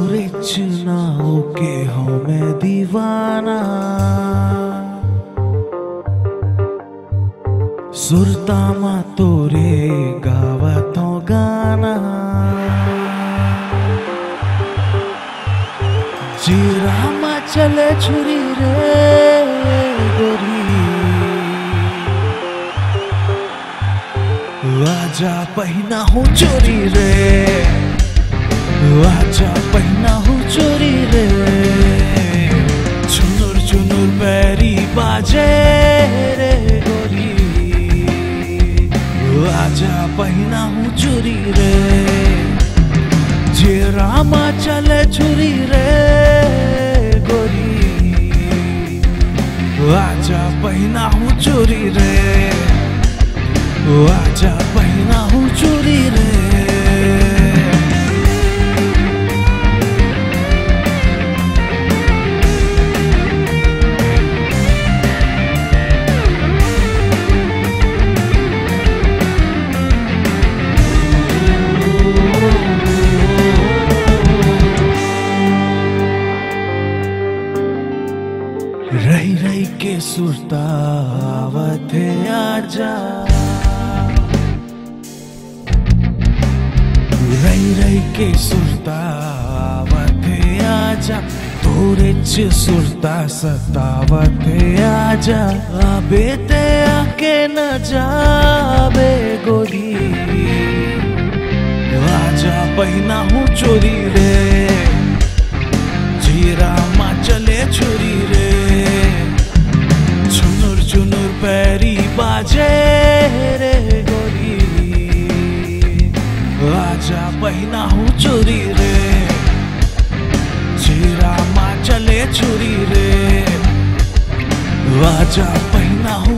Rich ना होके हूँ मैं दीवाना, सुरतामा तोरे गावतो गाना, जीरामा चले छुरी रे गोरी, आजा पहना हूँ चोरी रे, आजा पहना हूँ चोरी रे, चुनुर चुनुर पैरी बाजे रे गोरी, आजा पहना हूँ चोरी रे, जेरामा चले छुरी रे गोरी, आजा पहना हूँ चोरी रे, आजा पहना हूँ चोरी रे। रही रही के सुरतावत है आजा, रही रही के सुरतावत है आजा, तोरे च सुरता सतावत है आजा, आबे ते आके न जाबे गोरी, आजा पहना हूँ चोरी रे, जीरामा चले छुरी रे, चुनुर चुनुर पैरी बाजे रे गोरी, आजा पहना हूँ चोरी रे, जीरामा चले छुरी रे, आजा पहना हूँ